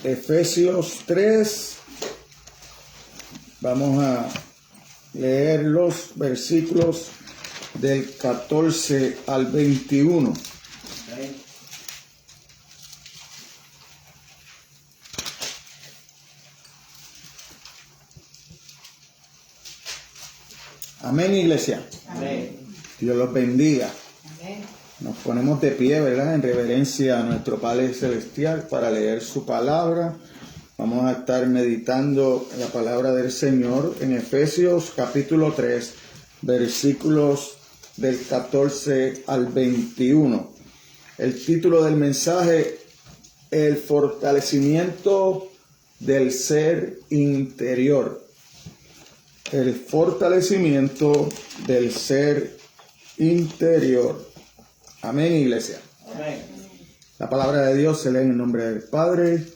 Efesios 3. Vamos a leer los versículos del 14 al 21. Amén, iglesia. Amén. Dios los bendiga. Amén. Nos ponemos de pie, ¿verdad? En reverencia a nuestro Padre Celestial para leer su palabra. Vamos a estar meditando la palabra del Señor en Efesios capítulo 3, versículos del 14 al 21. El título del mensaje: el fortalecimiento del ser interior. El fortalecimiento del ser interior. Amén, iglesia. Amén. La palabra de Dios se lee en el nombre del Padre,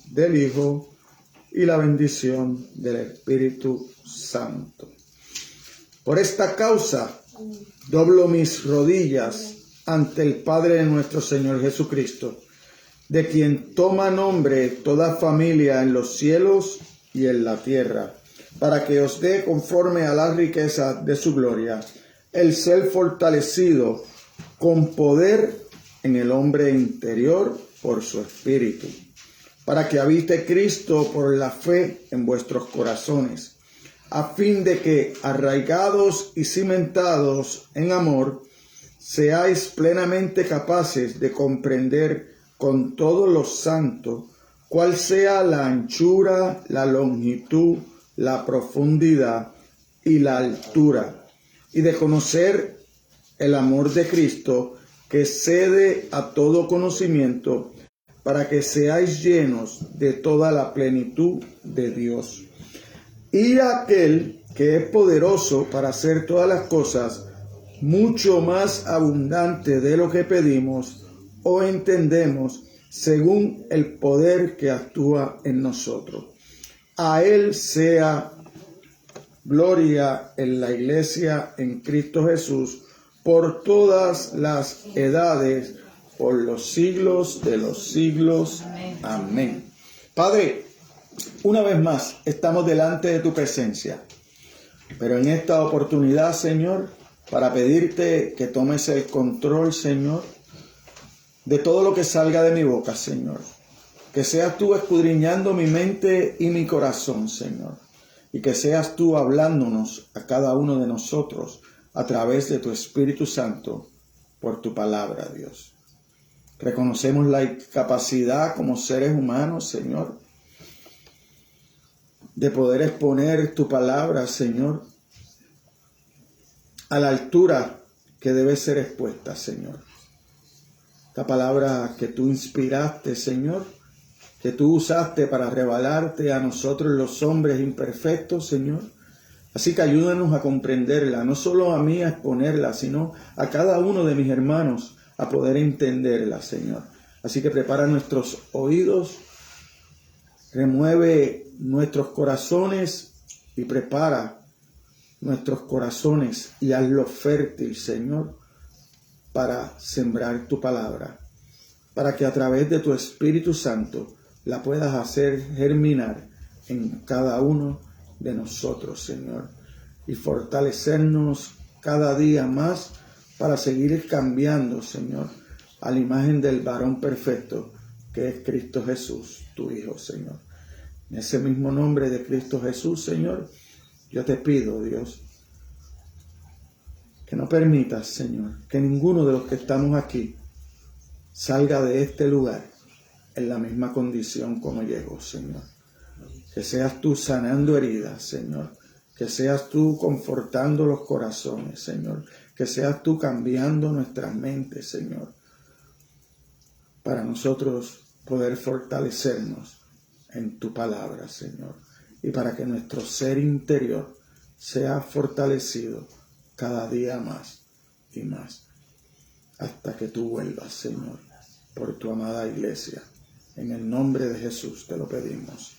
del Hijo y la bendición del Espíritu Santo. Por esta causa doblo mis rodillas ante el Padre de nuestro Señor Jesucristo, de quien toma nombre toda familia en los cielos y en la tierra, para que os dé conforme a la riqueza de su gloria el ser fortalecido con poder en el hombre interior por su espíritu, para que habite Cristo por la fe en vuestros corazones, a fin de que, arraigados y cimentados en amor, seáis plenamente capaces de comprender con todos los santos cuál sea la anchura, la longitud, la profundidad y la altura, y de conocer el amor de Cristo, que excede a todo conocimiento, para que seáis llenos de toda la plenitud de Dios. Y aquel que es poderoso para hacer todas las cosas mucho más abundante de lo que pedimos o entendemos, según el poder que actúa en nosotros. A Él sea gloria en la iglesia en Cristo Jesús por todas las edades, por los siglos de los siglos. Amén. Padre, una vez más estamos delante de tu presencia, pero en esta oportunidad, Señor, para pedirte que tomes el control, Señor, de todo lo que salga de mi boca, Señor. Que seas tú escudriñando mi mente y mi corazón, Señor. Y que seas tú hablándonos a cada uno de nosotros a través de tu Espíritu Santo por tu palabra, Dios. Reconocemos la incapacidad como seres humanos, Señor, de poder exponer tu palabra, Señor, a la altura que debe ser expuesta, Señor. Esta palabra que tú inspiraste, Señor, que tú usaste para revelarte a nosotros los hombres imperfectos, Señor. Así que ayúdanos a comprenderla, no solo a mí a exponerla, sino a cada uno de mis hermanos a poder entenderla, Señor. Así que prepara nuestros oídos, remueve nuestros corazones y prepara nuestros corazones y hazlo fértil, Señor, para sembrar tu palabra, para que a través de tu Espíritu Santo la puedas hacer germinar en cada uno de nosotros, Señor, y fortalecernos cada día más para seguir cambiando, Señor, a la imagen del varón perfecto que es Cristo Jesús, tu Hijo, Señor. En ese mismo nombre de Cristo Jesús, Señor, yo te pido, Dios, que no permitas, Señor, que ninguno de los que estamos aquí salga de este lugar en la misma condición como llegó, Señor. Que seas tú sanando heridas, Señor. Que seas tú confortando los corazones, Señor. Que seas tú cambiando nuestras mentes, Señor, para nosotros poder fortalecernos en tu palabra, Señor. Y para que nuestro ser interior sea fortalecido cada día más y más, hasta que tú vuelvas, Señor, por tu amada iglesia. En el nombre de Jesús te lo pedimos.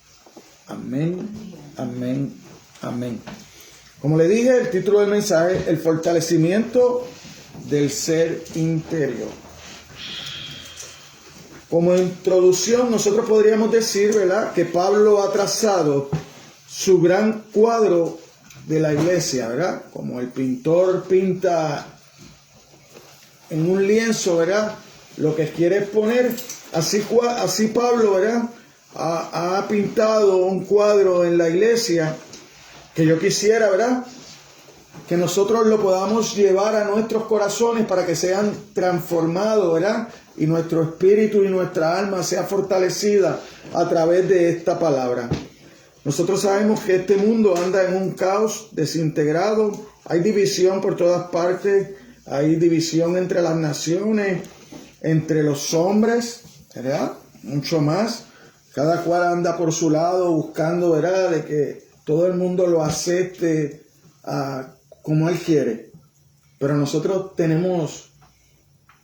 Amén, amén, amén. Como le dije, el título del mensaje: el fortalecimiento del ser interior. Como introducción, nosotros podríamos decir, ¿verdad?, que Pablo ha trazado su gran cuadro de la iglesia, ¿verdad? Como el pintor pinta en un lienzo, ¿verdad?, lo que quiere poner. Así Pablo, ¿verdad?, ha pintado un cuadro en la iglesia que yo quisiera, ¿verdad?, que nosotros lo podamos llevar a nuestros corazones para que sean transformados, ¿verdad?, y nuestro espíritu y nuestra alma sea fortalecida a través de esta palabra. Nosotros sabemos que este mundo anda en un caos desintegrado, hay división por todas partes, hay división entre las naciones, entre los hombres, ¿verdad?, mucho más. Cada cual anda por su lado buscando, ¿verdad?, de que todo el mundo lo acepte como él quiere. Pero nosotros tenemos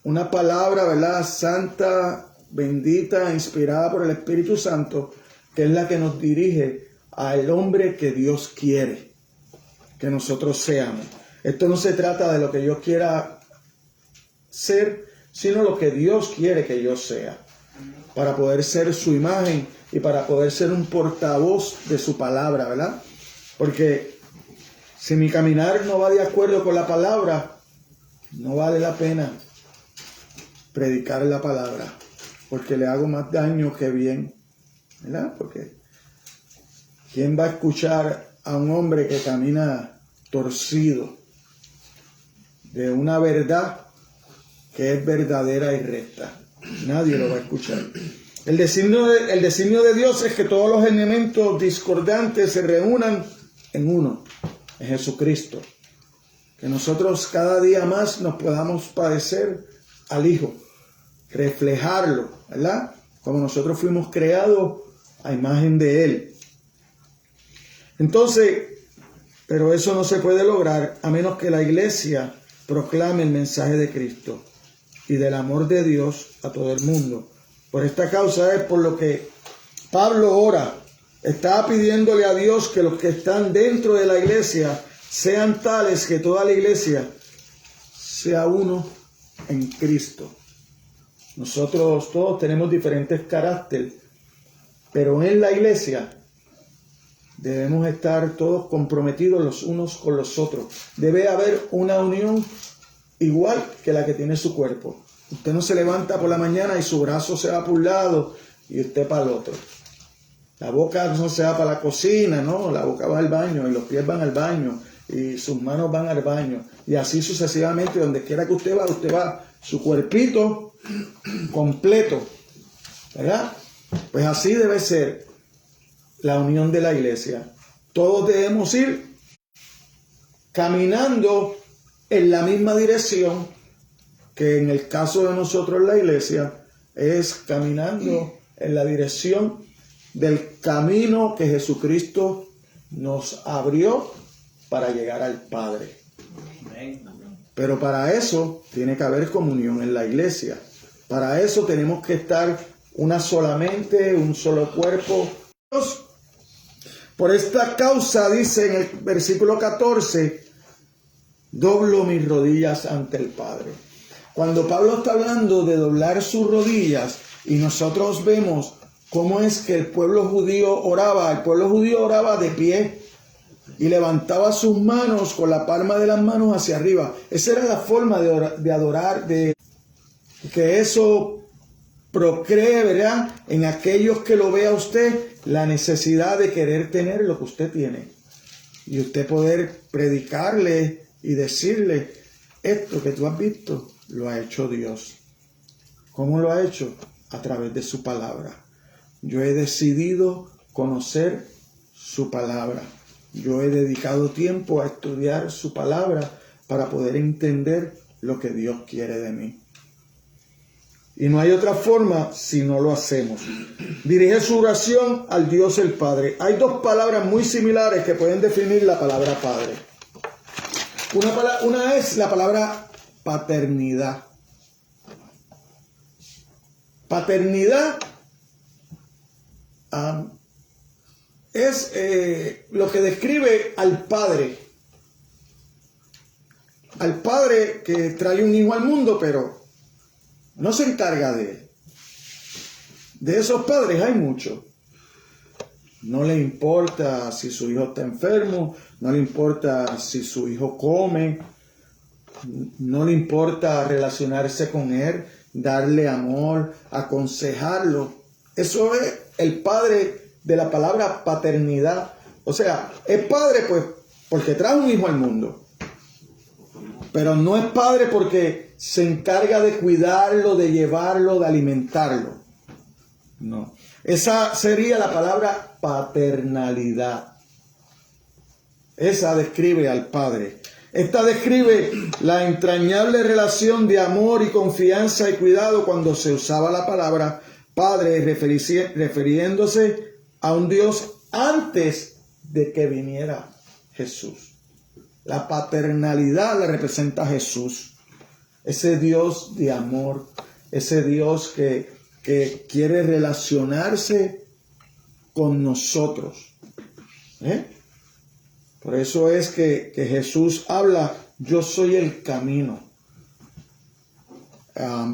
una palabra, ¿verdad?, santa, bendita, inspirada por el Espíritu Santo, que es la que nos dirige al hombre que Dios quiere que nosotros seamos. Esto no se trata de lo que yo quiera ser, sino lo que Dios quiere que yo sea, para poder ser su imagen y para poder ser un portavoz de su palabra, ¿verdad? Porque si mi caminar no va de acuerdo con la palabra, no vale la pena predicar la palabra, porque le hago más daño que bien, ¿verdad? Porque ¿quién va a escuchar a un hombre que camina torcido de una verdad que es verdadera y recta? Nadie lo va a escuchar. El designio de Dios es que todos los elementos discordantes se reúnan en uno, en Jesucristo. Que nosotros cada día más nos podamos parecer al Hijo, reflejarlo, ¿verdad?, como nosotros fuimos creados a imagen de Él. Entonces, pero eso no se puede lograr a menos que la iglesia proclame el mensaje de Cristo y del amor de Dios a todo el mundo. Por esta causa es por lo que Pablo ora. Está pidiéndole a Dios que los que están dentro de la iglesia sean tales que toda la iglesia sea uno en Cristo. Nosotros todos tenemos diferentes caracteres, pero en la iglesia debemos estar todos comprometidos los unos con los otros. Debe haber una unión igual que la que tiene su cuerpo. Usted no se levanta por la mañana y su brazo se va por un lado y usted para el otro. La boca no se va para la cocina, no, la boca va al baño y los pies van al baño y sus manos van al baño. Y así sucesivamente, donde quiera que usted va, su cuerpito completo, ¿verdad? Pues así debe ser la unión de la iglesia. Todos debemos ir caminando en la misma dirección, que en el caso de nosotros la iglesia es caminando en la dirección del camino que Jesucristo nos abrió para llegar al Padre. Pero para eso tiene que haber comunión en la iglesia. Para eso tenemos que estar una sola mente, un solo cuerpo. Por esta causa, dice en el versículo 14, doblo mis rodillas ante el Padre. Cuando Pablo está hablando de doblar sus rodillas y nosotros vemos cómo es que el pueblo judío oraba de pie y levantaba sus manos con la palma de las manos hacia arriba. Esa era la forma de adorar, de que eso procree, ¿verdad?, en aquellos que lo vea usted la necesidad de querer tener lo que usted tiene y usted poder predicarle y decirle: esto que tú has visto lo ha hecho Dios. ¿Cómo lo ha hecho? A través de su palabra. Yo he decidido conocer su palabra. Yo he dedicado tiempo a estudiar su palabra para poder entender lo que Dios quiere de mí. Y no hay otra forma si no lo hacemos. Dirige su oración al Dios el Padre. Hay dos palabras muy similares que pueden definir la palabra Padre. Una es la palabra paternidad. Paternidad es lo que describe al padre. Al padre que trae un hijo al mundo, pero no se encarga de él. De esos padres hay muchos. No le importa si su hijo está enfermo, no le importa si su hijo come, no le importa relacionarse con él, darle amor, aconsejarlo. Eso es el padre de la palabra paternidad. O sea, es padre pues porque trae un hijo al mundo. Pero no es padre porque se encarga de cuidarlo, de llevarlo, de alimentarlo. No. Esa sería la palabra paternalidad. Esa describe al padre. Esta describe la entrañable relación de amor y confianza y cuidado cuando se usaba la palabra padre, refiriéndose a un Dios antes de que viniera Jesús. La paternalidad la representa Jesús, ese Dios de amor, ese Dios que quiere relacionarse con nosotros. Por eso es que Jesús habla, yo soy el camino.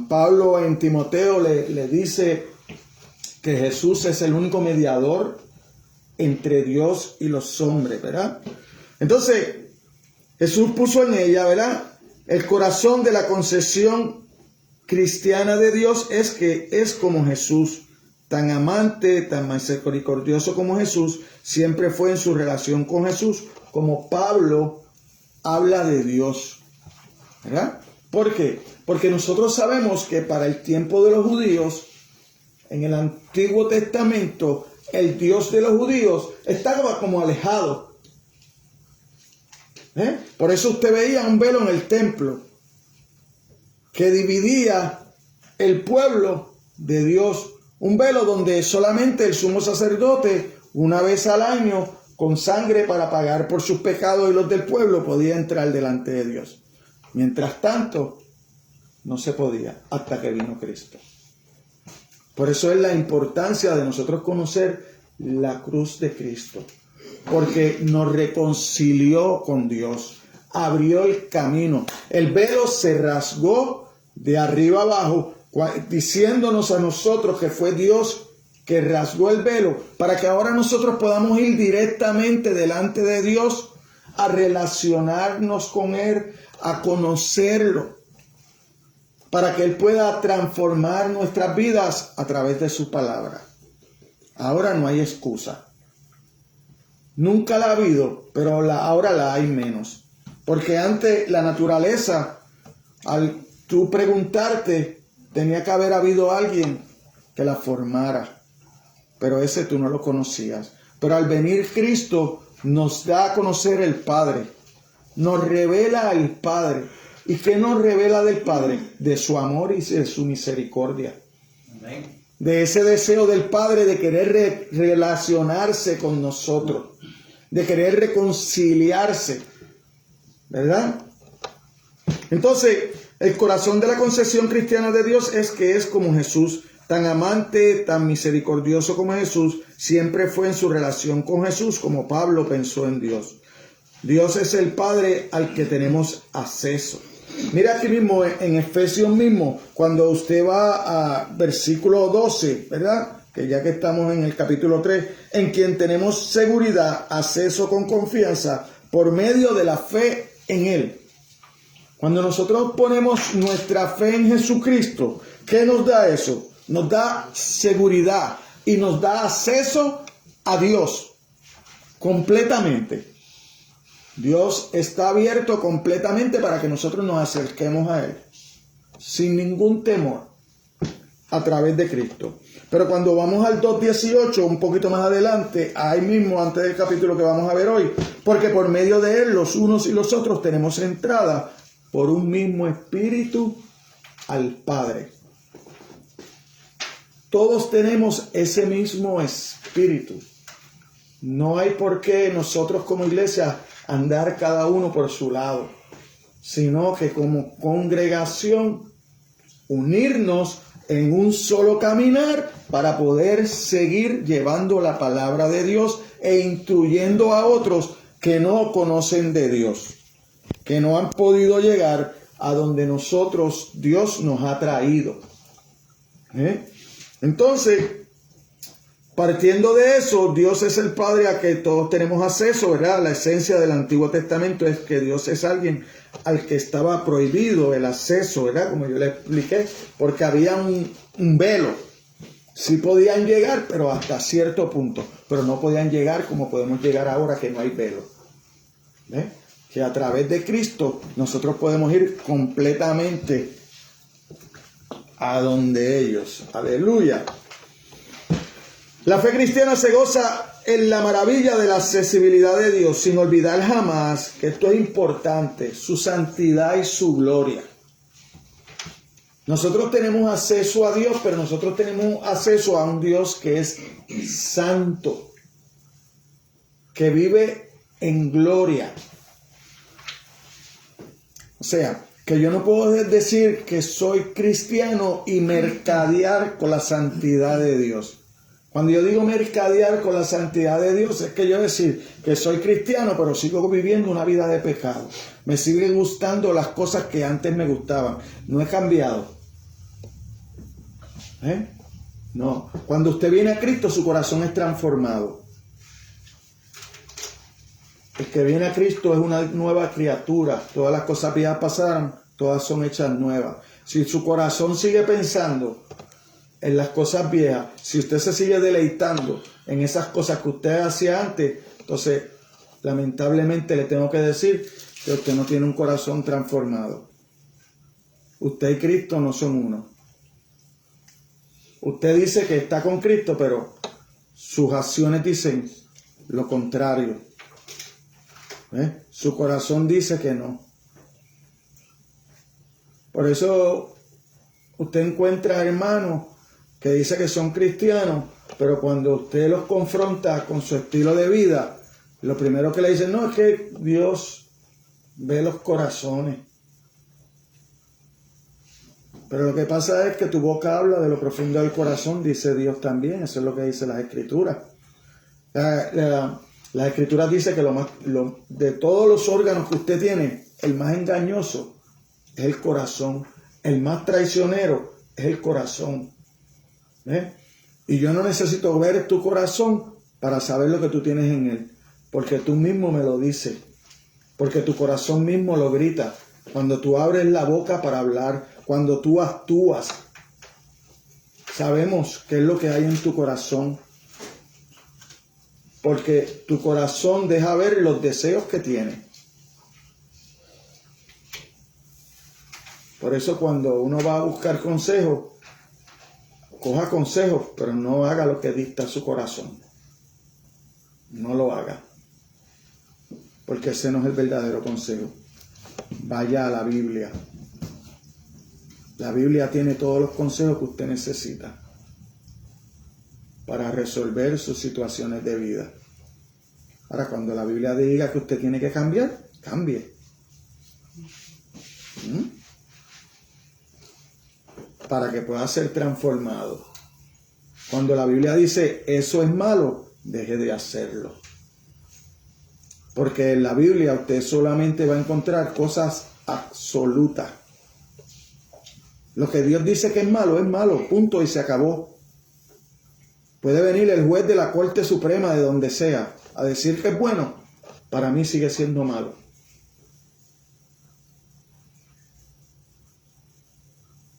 Pablo en Timoteo le dice que Jesús es el único mediador entre Dios y los hombres, ¿verdad? Entonces, Jesús puso en ella, ¿verdad? El corazón de la concepción cristiana de Dios es que es como Jesús, tan amante, tan misericordioso como Jesús, siempre fue en su relación con Jesús, como Pablo habla de Dios, ¿verdad? ¿Por qué? Porque nosotros sabemos que para el tiempo de los judíos, en el Antiguo Testamento, el Dios de los judíos estaba como alejado. Por eso usted veía un velo en el templo que dividía el pueblo de Dios. Un velo donde solamente el sumo sacerdote, una vez al año, con sangre para pagar por sus pecados y los del pueblo, podía entrar delante de Dios. Mientras tanto, no se podía hasta que vino Cristo. Por eso es la importancia de nosotros conocer la cruz de Cristo. Porque nos reconcilió con Dios, abrió el camino. El velo se rasgó de arriba abajo, diciéndonos a nosotros que fue Dios que rasgó el velo, para que ahora nosotros podamos ir directamente delante de Dios a relacionarnos con Él, a conocerlo, para que Él pueda transformar nuestras vidas a través de su palabra. Ahora no hay excusa. Nunca la ha habido, pero ahora la hay menos. Porque antes la naturaleza, al tú preguntarte, tenía que haber habido alguien que la formara. Pero ese tú no lo conocías. Pero al venir Cristo nos da a conocer el Padre. Nos revela al Padre. ¿Y qué nos revela del Padre? De su amor y de su misericordia. Amén. De ese deseo del Padre de querer relacionarse con nosotros, de querer reconciliarse, ¿verdad? Entonces, el corazón de la concepción cristiana de Dios es que es como Jesús, tan amante, tan misericordioso como Jesús, siempre fue en su relación con Jesús, como Pablo pensó en Dios. Dios es el Padre al que tenemos acceso. Mira aquí mismo, en Efesios mismo, cuando usted va a versículo 12, ¿verdad? Que ya que estamos en el capítulo 3, en quien tenemos seguridad, acceso con confianza, por medio de la fe en Él. Cuando nosotros ponemos nuestra fe en Jesucristo, ¿qué nos da eso? Nos da seguridad y nos da acceso a Dios completamente. Dios está abierto completamente para que nosotros nos acerquemos a Él sin ningún temor a través de Cristo. Pero cuando vamos al 2:18, un poquito más adelante, ahí mismo antes del capítulo que vamos a ver hoy, porque por medio de Él los unos y los otros tenemos entrada por un mismo espíritu al Padre. Todos tenemos ese mismo espíritu. No hay por qué nosotros como iglesia andar cada uno por su lado, sino que como congregación unirnos en un solo caminar para poder seguir llevando la palabra de Dios e instruyendo a otros que no conocen de Dios, que no han podido llegar a donde nosotros, Dios nos ha traído. Entonces, partiendo de eso, Dios es el Padre a que todos tenemos acceso, ¿verdad? La esencia del Antiguo Testamento es que Dios es alguien al que estaba prohibido el acceso, ¿verdad? Como yo le expliqué, porque había un velo. Sí podían llegar, pero hasta cierto punto, pero no podían llegar como podemos llegar ahora que no hay velo. ¿Ves? Que a través de Cristo nosotros podemos ir completamente a donde ellos. Aleluya. La fe cristiana se goza en la maravilla de la accesibilidad de Dios, sin olvidar jamás que esto es importante, su santidad y su gloria. Nosotros tenemos acceso a Dios, pero nosotros tenemos acceso a un Dios que es santo, que vive en gloria. O sea, que yo no puedo decir que soy cristiano y mercadear con la santidad de Dios. Cuando yo digo mercadear con la santidad de Dios, es que yo decir que soy cristiano, pero sigo viviendo una vida de pecado. Me siguen gustando las cosas que antes me gustaban. No he cambiado. No. Cuando usted viene a Cristo, su corazón es transformado. El que viene a Cristo es una nueva criatura. Todas las cosas viejas pasaron, todas son hechas nuevas. Si su corazón sigue pensando en las cosas viejas, si usted se sigue deleitando en esas cosas que usted hacía antes, entonces lamentablemente le tengo que decir que usted no tiene un corazón transformado. Usted y Cristo no son uno. Usted dice que está con Cristo, pero sus acciones dicen lo contrario. Su corazón dice que no. Por eso usted encuentra hermanos que dicen que son cristianos, pero cuando usted los confronta con su estilo de vida, lo primero que le dicen, no, es que Dios ve los corazones. Pero lo que pasa es que tu boca habla de lo profundo del corazón, dice Dios también. Eso es lo que dice las Escrituras. Las Escrituras dicen que de todos los órganos que usted tiene, el más engañoso es el corazón. El más traicionero es el corazón. Y yo no necesito ver tu corazón para saber lo que tú tienes en él. Porque tú mismo me lo dices. Porque tu corazón mismo lo grita. Cuando tú abres la boca para hablar, cuando tú actúas, sabemos qué es lo que hay en tu corazón. Porque tu corazón deja ver los deseos que tiene. Por eso cuando uno va a buscar consejos, coja consejos, pero no haga lo que dicta su corazón. No lo haga. Porque ese no es el verdadero consejo. Vaya a la Biblia. La Biblia tiene todos los consejos que usted necesita para resolver sus situaciones de vida. Ahora, cuando la Biblia diga que usted tiene que cambiar, cambie. Para que pueda ser transformado. Cuando la Biblia dice eso es malo, deje de hacerlo. Porque en la Biblia usted solamente va a encontrar cosas absolutas. Lo que Dios dice que es malo, punto, y se acabó. Puede venir el juez de la Corte Suprema de donde sea a decir que es bueno, para mí sigue siendo malo.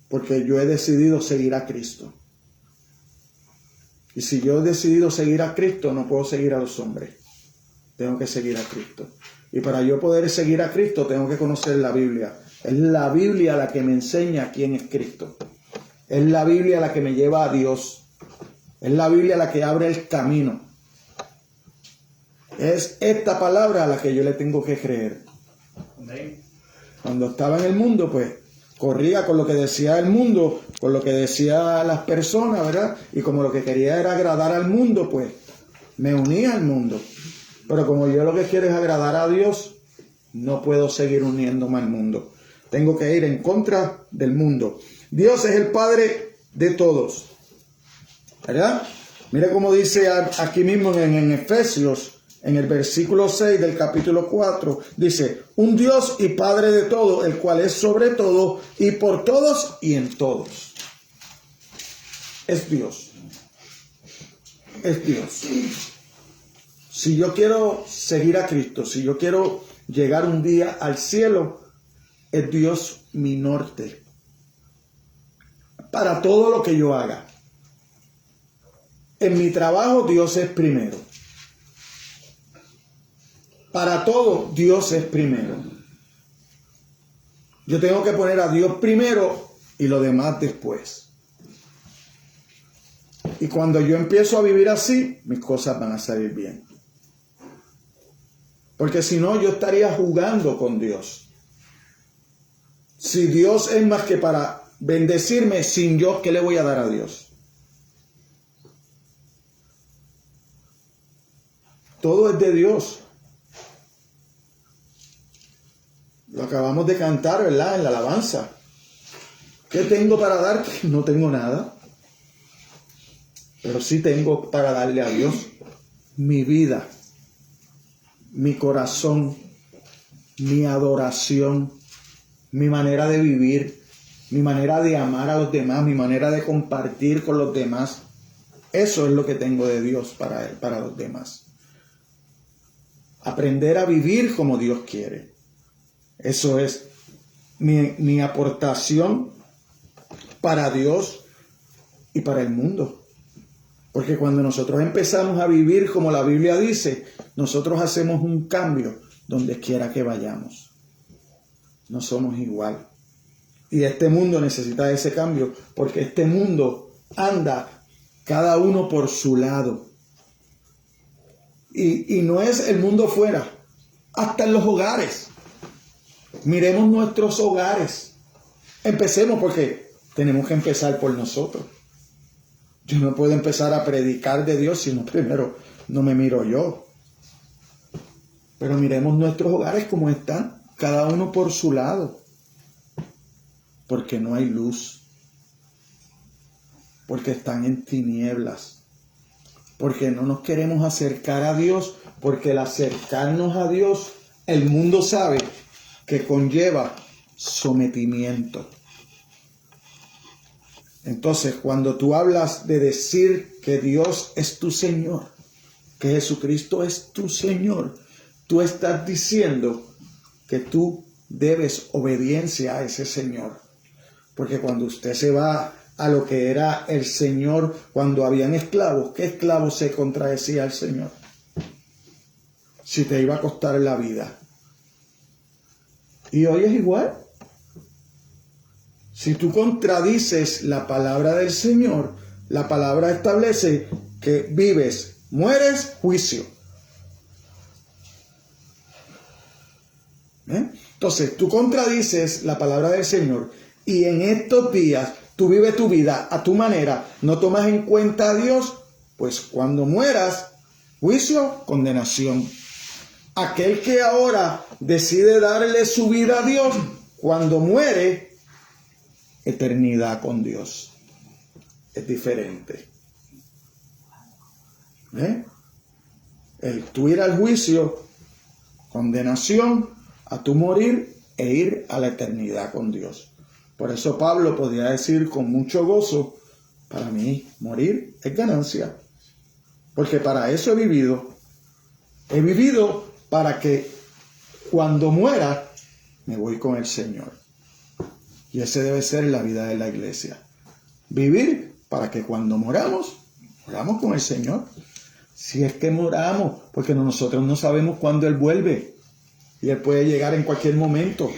Porque yo he decidido seguir a Cristo. Y si yo he decidido seguir a Cristo, no puedo seguir a los hombres. Tengo que seguir a Cristo. Y para yo poder seguir a Cristo, tengo que conocer la Biblia. Es la Biblia la que me enseña quién es Cristo. Es la Biblia la que me lleva a Dios. Es la Biblia la que abre el camino. Es esta palabra a la que yo le tengo que creer. Cuando estaba en el mundo, pues, corría con lo que decía el mundo, con lo que decía las personas, ¿verdad? Y como lo que quería era agradar al mundo, pues, me unía al mundo. Pero como yo lo que quiero es agradar a Dios, no puedo seguir uniéndome al mundo. Tengo que ir en contra del mundo. Dios es el Padre de todos. ¿Verdad? Mire cómo dice aquí mismo en Efesios, en el versículo 6 del capítulo 4, dice, un Dios y Padre de todo, el cual es sobre todo y por todos y en todos. es Dios. Es Dios. Si yo quiero seguir a Cristo, si yo quiero llegar un día al cielo, es Dios mi norte para todo lo que yo haga. En mi trabajo, Dios es primero. Para todo, Dios es primero. Yo tengo que poner a Dios primero y lo demás después. Y cuando yo empiezo a vivir así, mis cosas van a salir bien. Porque si no, yo estaría jugando con Dios. Si Dios es más que para bendecirme, sin yo, ¿qué le voy a dar a Dios? Todo es de Dios. Lo acabamos de cantar, ¿verdad? En la alabanza. ¿Qué tengo para dar? No tengo nada. Pero sí tengo para darle a Dios mi vida, mi corazón, mi adoración, mi manera de vivir, mi manera de amar a los demás, mi manera de compartir con los demás. Eso es lo que tengo de Dios para los demás. Aprender a vivir como Dios quiere. Eso es mi aportación para Dios y para el mundo. Porque cuando nosotros empezamos a vivir como la Biblia dice, nosotros hacemos un cambio donde quiera que vayamos. No somos igual. Y este mundo necesita ese cambio porque este mundo anda cada uno por su lado. Y no es el mundo fuera, hasta en los hogares. Miremos nuestros hogares. Empecemos porque tenemos que empezar por nosotros. Yo no puedo empezar a predicar de Dios si no primero no me miro yo. Pero miremos nuestros hogares como están, cada uno por su lado. Porque no hay luz. Porque están en tinieblas. Porque no nos queremos acercar a Dios. Porque el acercarnos a Dios, el mundo sabe que conlleva sometimiento. Entonces, cuando tú hablas de decir que Dios es tu Señor, que Jesucristo es tu Señor, tú estás diciendo que tú debes obediencia a ese Señor. Porque cuando usted se va a lo que era el Señor, cuando habían esclavos, ¿qué esclavo se contradecía al Señor? Si te iba a costar la vida. Y hoy es igual. Si tú contradices la palabra del Señor, la palabra establece que vives, mueres, juicio. Entonces, tú contradices la palabra del Señor y en estos días tú vives tu vida a tu manera, no tomas en cuenta a Dios, pues cuando mueras, juicio, condenación. Aquel que ahora decide darle su vida a Dios, cuando muere, eternidad con Dios. Es diferente. El tú ir al juicio, condenación, a tu morir e ir a la eternidad con Dios. Por eso Pablo podía decir con mucho gozo, para mí morir es ganancia. Porque para eso he vivido. He vivido para que cuando muera me voy con el Señor. Y ese debe ser la vida de la iglesia. Vivir para que cuando moramos con el Señor. Si es que moramos, porque nosotros no sabemos cuándo Él vuelve. Y Él puede llegar en cualquier momento.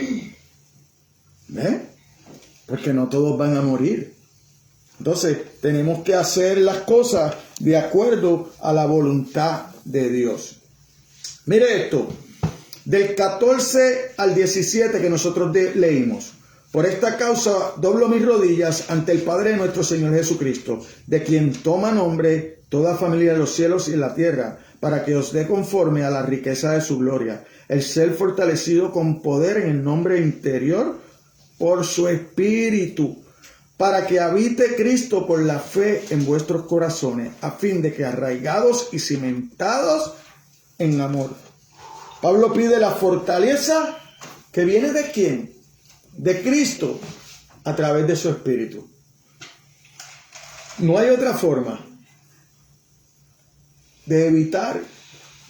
Porque no todos van a morir. Entonces, tenemos que hacer las cosas de acuerdo a la voluntad de Dios. Mire esto. Del 14 al 17 que nosotros leímos. Por esta causa doblo mis rodillas ante el Padre de nuestro Señor Jesucristo, de quien toma nombre toda familia de los cielos y en la tierra, para que os dé conforme a la riqueza de su gloria, el ser fortalecido con poder en el nombre interior por su Espíritu, para que habite Cristo por la fe en vuestros corazones, a fin de que arraigados y cimentados en amor. Pablo pide la fortaleza que viene ¿de quién? De Cristo a través de su Espíritu. No hay otra forma de evitar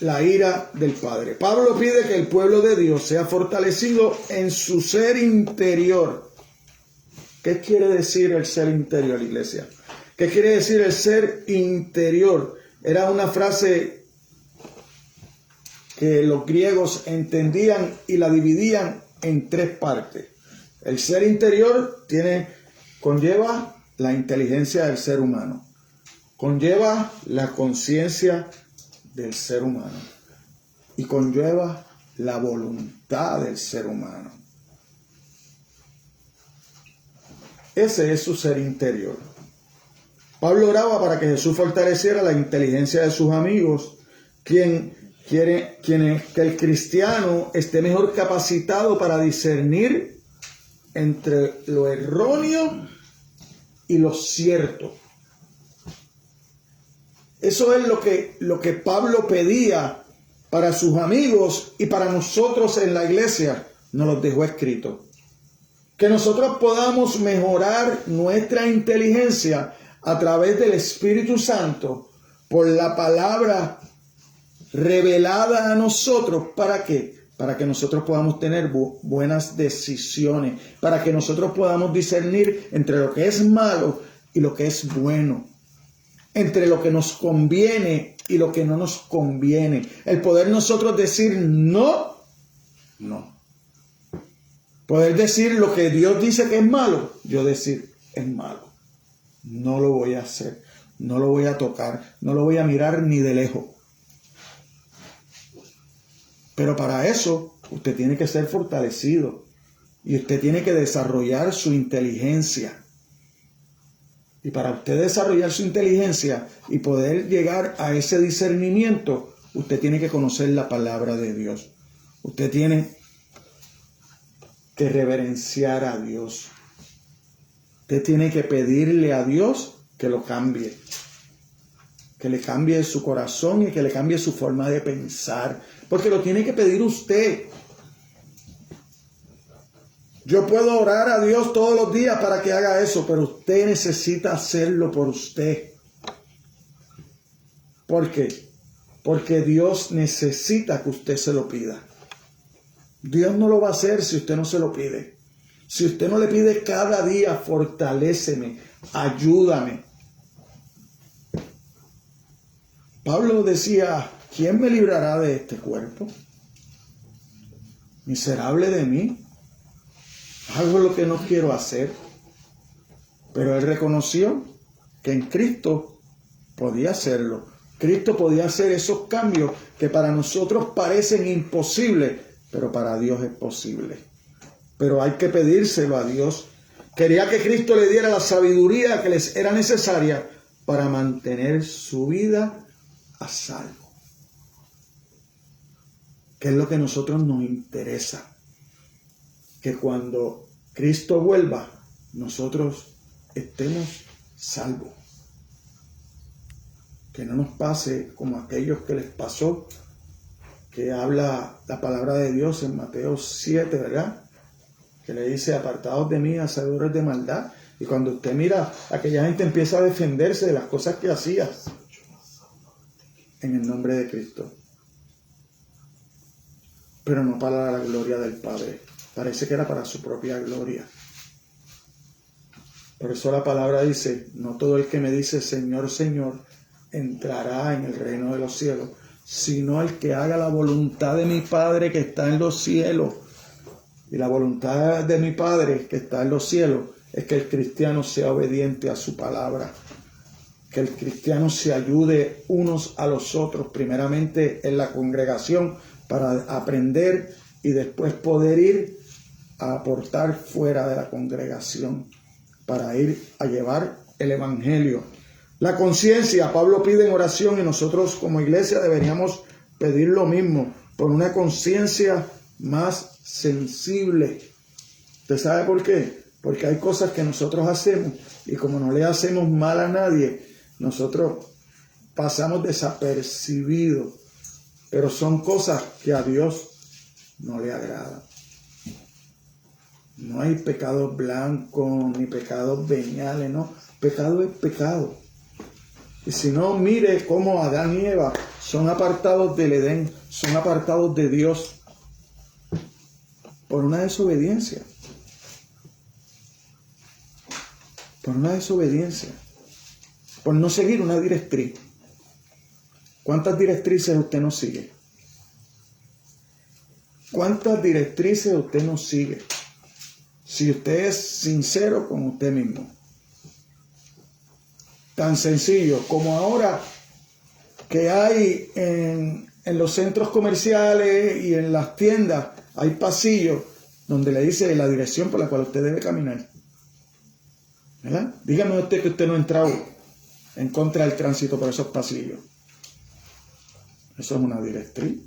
la ira del Padre. Pablo pide que el pueblo de Dios sea fortalecido en su ser interior. ¿Qué quiere decir el ser interior, iglesia? ¿Qué quiere decir el ser interior? Era una frase que los griegos entendían y la dividían en tres partes. El ser interior conlleva la inteligencia del ser humano, conlleva la conciencia del ser humano y conlleva la voluntad del ser humano. Ese es su ser interior. Pablo oraba para que Jesús fortaleciera la inteligencia de sus amigos, que el cristiano esté mejor capacitado para discernir entre lo erróneo y lo cierto. Eso es lo que Pablo pedía para sus amigos y para nosotros en la iglesia. Nos lo dejó escrito. Que nosotros podamos mejorar nuestra inteligencia a través del Espíritu Santo por la palabra revelada a nosotros. ¿Para qué? Para que nosotros podamos tener buenas decisiones, para que nosotros podamos discernir entre lo que es malo y lo que es bueno, entre lo que nos conviene y lo que no nos conviene. El poder nosotros decir no. Poder decir lo que Dios dice que es malo, yo decir es malo. No lo voy a hacer, no lo voy a tocar, no lo voy a mirar ni de lejos. Pero para eso usted tiene que ser fortalecido y usted tiene que desarrollar su inteligencia. Y para usted desarrollar su inteligencia y poder llegar a ese discernimiento, usted tiene que conocer la palabra de Dios. Usted tiene que reverenciar a Dios. Usted tiene que pedirle a Dios que lo cambie. Que le cambie su corazón y que le cambie su forma de pensar. Porque lo tiene que pedir usted. Yo puedo orar a Dios todos los días para que haga eso, pero usted necesita hacerlo por usted. ¿Por qué? Porque Dios necesita que usted se lo pida. Dios no lo va a hacer si usted no se lo pide. Si usted no le pide cada día, fortaléceme, ayúdame. Pablo decía, ¿quién me librará de este cuerpo? Miserable de mí. Hago lo que no quiero hacer. Pero él reconoció que en Cristo podía hacerlo. Cristo podía hacer esos cambios que para nosotros parecen imposibles, pero para Dios es posible. Pero hay que pedírselo a Dios. Quería que Cristo le diera la sabiduría que les era necesaria para mantener su vida a salvo. ¿Qué es lo que a nosotros nos interesa? Que cuando Cristo vuelva, nosotros estemos salvos. Que no nos pase como a aquellos que les pasó, que habla la palabra de Dios en Mateo 7, ¿verdad? Que le dice, apartados de mí, hacedores de maldad. Y cuando usted mira, aquella gente empieza a defenderse de las cosas que hacía en el nombre de Cristo. Pero no para la gloria del Padre. Parece que era para su propia gloria. Por eso la palabra dice, no todo el que me dice Señor, Señor, entrará en el reino de los cielos, sino el que haga la voluntad de mi Padre que está en los cielos. Y la voluntad de mi Padre que está en los cielos es que el cristiano sea obediente a su palabra. Que el cristiano se ayude unos a los otros, primeramente en la congregación, para aprender y después poder ir a aportar fuera de la congregación, para ir a llevar el evangelio. La conciencia, Pablo pide en oración y nosotros como iglesia deberíamos pedir lo mismo, por una conciencia más sensible. ¿Usted sabe por qué? Porque hay cosas que nosotros hacemos y como no le hacemos mal a nadie, nosotros pasamos desapercibidos, pero son cosas que a Dios no le agradan. No hay pecados blancos ni pecados veniales, no. Pecado es pecado. Y si no, mire cómo Adán y Eva son apartados del Edén, son apartados de Dios por una desobediencia. Por una desobediencia. Por no seguir una directriz. ¿Cuántas directrices usted no sigue? ¿Cuántas directrices usted no sigue? Si usted es sincero con usted mismo. Tan sencillo como ahora que hay en los centros comerciales y en las tiendas, hay pasillos donde le dice la dirección por la cual usted debe caminar. ¿Verdad? Dígame usted que usted no ha entrado en contra del tránsito por esos pasillos. Eso es una directriz.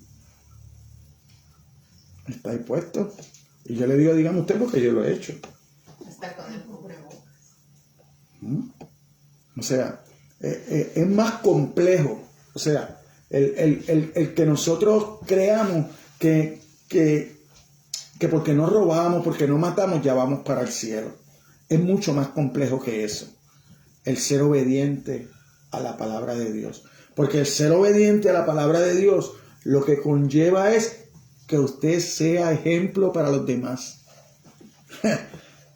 Está ahí puesto. Y yo le digo, dígame usted porque yo lo he hecho. Está con el cubrebocas. O sea, es más complejo. O sea, el que nosotros creamos que porque no robamos, porque no matamos, ya vamos para el cielo. Es mucho más complejo que eso. El ser obediente a la palabra de Dios. Porque el ser obediente a la palabra de Dios lo que conlleva es que usted sea ejemplo para los demás.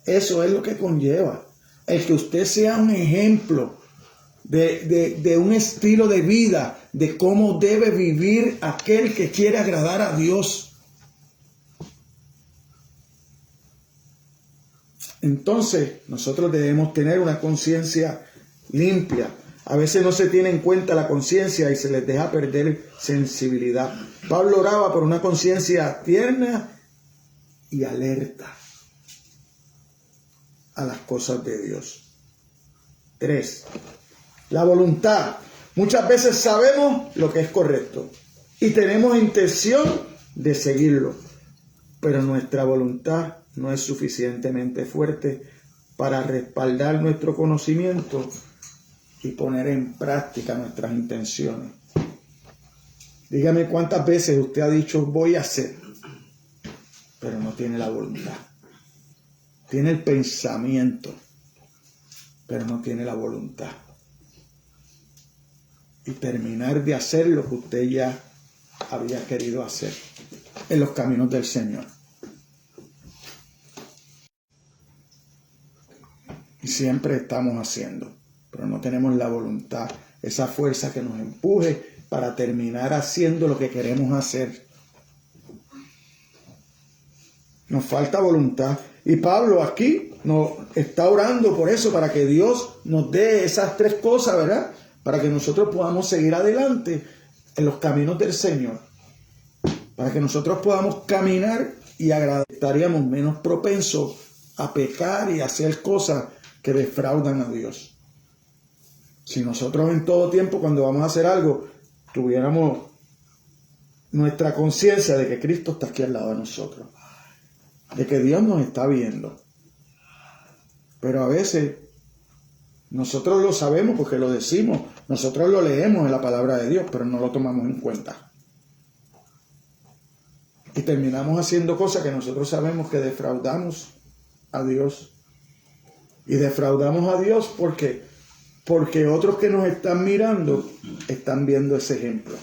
Eso es lo que conlleva. El que usted sea un ejemplo de un estilo de vida, de cómo debe vivir aquel que quiere agradar a Dios. Entonces, nosotros debemos tener una conciencia limpia. A veces no se tiene en cuenta la conciencia y se les deja perder sensibilidad. Pablo oraba por una conciencia tierna y alerta a las cosas de Dios. 3. La voluntad. Muchas veces sabemos lo que es correcto y tenemos intención de seguirlo, pero nuestra voluntad no es suficientemente fuerte para respaldar nuestro conocimiento y poner en práctica nuestras intenciones. Dígame cuántas veces usted ha dicho voy a hacer, pero no tiene la voluntad. Tiene el pensamiento, pero no tiene la voluntad. Y terminar de hacer lo que usted ya había querido hacer en los caminos del Señor. Y siempre estamos haciendo, pero no tenemos la voluntad, esa fuerza que nos empuje para terminar haciendo lo que queremos hacer. Nos falta voluntad. Y Pablo aquí nos está orando por eso, para que Dios nos dé esas 3 cosas, ¿verdad? Para que nosotros podamos seguir adelante en los caminos del Señor. Para que nosotros podamos caminar y estaríamos menos propensos a pecar y a hacer cosas que defraudan a Dios. Si nosotros en todo tiempo, cuando vamos a hacer algo, tuviéramos nuestra conciencia de que Cristo está aquí al lado de nosotros, de que Dios nos está viendo. Pero a veces nosotros lo sabemos porque lo decimos, nosotros lo leemos en la palabra de Dios, pero no lo tomamos en cuenta. Y terminamos haciendo cosas que nosotros sabemos que defraudamos a Dios. Y defraudamos a Dios porque otros que nos están mirando están viendo ese ejemplo.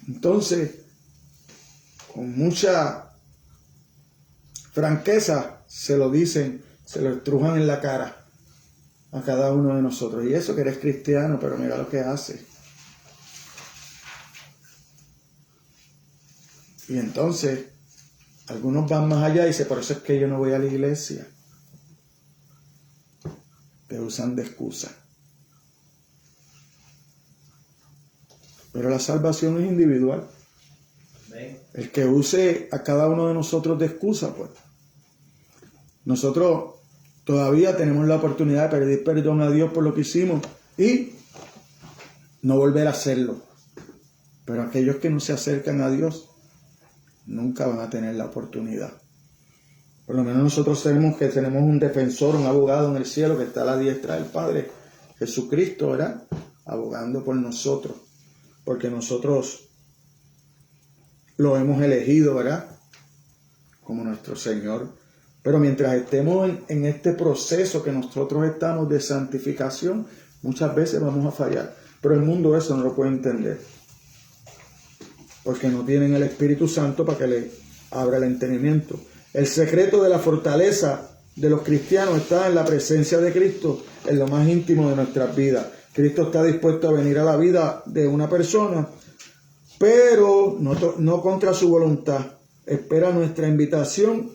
Entonces, con mucha franqueza se lo dicen, se lo estrujan en la cara a cada uno de nosotros. Y eso que eres cristiano, pero mira lo que hace. Y entonces, algunos van más allá y dicen, por eso es que yo no voy a la iglesia. Te usan de excusa. Pero la salvación es individual. El que use a cada uno de nosotros de excusa, pues. Nosotros todavía tenemos la oportunidad de pedir perdón a Dios por lo que hicimos y no volver a hacerlo. Pero aquellos que no se acercan a Dios nunca van a tener la oportunidad. Por lo menos nosotros tenemos un defensor, un abogado en el cielo que está a la diestra del Padre, Jesucristo, ¿verdad? Abogando por nosotros, porque nosotros lo hemos elegido, ¿verdad? como nuestro Señor. Pero mientras estemos en este proceso que nosotros estamos de santificación, muchas veces vamos a fallar. Pero el mundo eso no lo puede entender, porque no tienen el Espíritu Santo para que le abra el entendimiento. El secreto de la fortaleza de los cristianos está en la presencia de Cristo, en lo más íntimo de nuestras vidas. Cristo está dispuesto a venir a la vida de una persona, pero no contra su voluntad. Espera nuestra invitación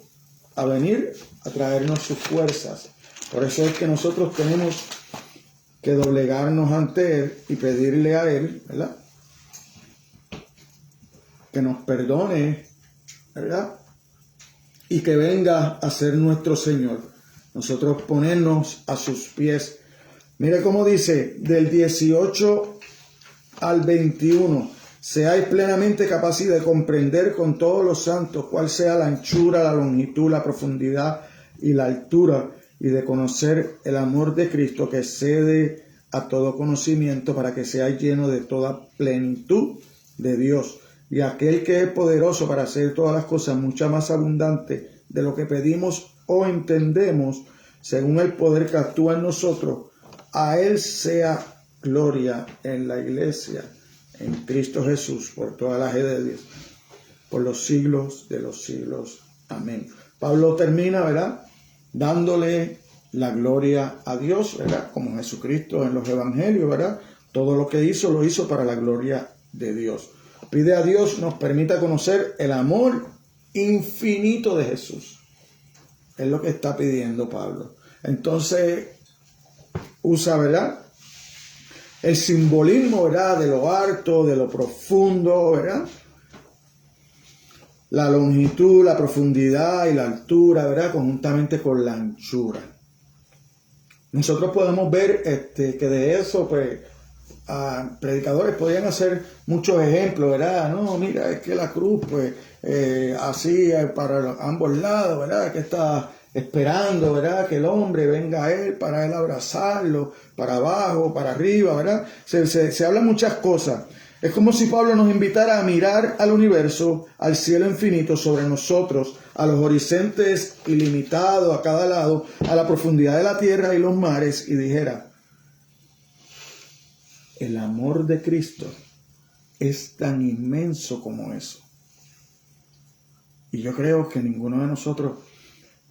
a venir a traernos sus fuerzas. Por eso es que nosotros tenemos que doblegarnos ante Él y pedirle a Él, ¿verdad?, que nos perdone, ¿verdad?, y que venga a ser nuestro Señor. Nosotros ponernos a sus pies. Mire cómo dice, del 18 al 21, seáis plenamente capaces de comprender con todos los santos cuál sea la anchura, la longitud, la profundidad y la altura, y de conocer el amor de Cristo que excede a todo conocimiento, para que seáis llenos de toda plenitud de Dios. Y aquel que es poderoso para hacer todas las cosas mucho más abundante de lo que pedimos o entendemos, según el poder que actúa en nosotros, a Él sea gloria en la iglesia, en Cristo Jesús, por todas las edades, por los siglos de los siglos. Amén. Pablo termina, ¿verdad?, dándole la gloria a Dios, ¿verdad?, como Jesucristo en los evangelios, ¿verdad? Todo lo que hizo, lo hizo para la gloria de Dios. Pide a Dios nos permita conocer el amor infinito de Jesús. Es lo que está pidiendo Pablo. Entonces usa, ¿verdad?, el simbolismo, ¿verdad?, de lo alto, de lo profundo, ¿verdad?, la longitud, la profundidad y la altura, ¿verdad?, conjuntamente con la anchura. Nosotros podemos ver que de eso, pues, predicadores podían hacer muchos ejemplos, ¿verdad? No, mira, es que la cruz, pues, así para ambos lados, ¿verdad?, que está esperando, ¿verdad?, que el hombre venga a él para él abrazarlo, para abajo, para arriba, ¿verdad? Se hablan muchas cosas. Es como si Pablo nos invitara a mirar al universo, al cielo infinito sobre nosotros, a los horizontes ilimitados a cada lado, a la profundidad de la tierra y los mares, y dijera: el amor de Cristo es tan inmenso como eso. Y yo creo que ninguno de nosotros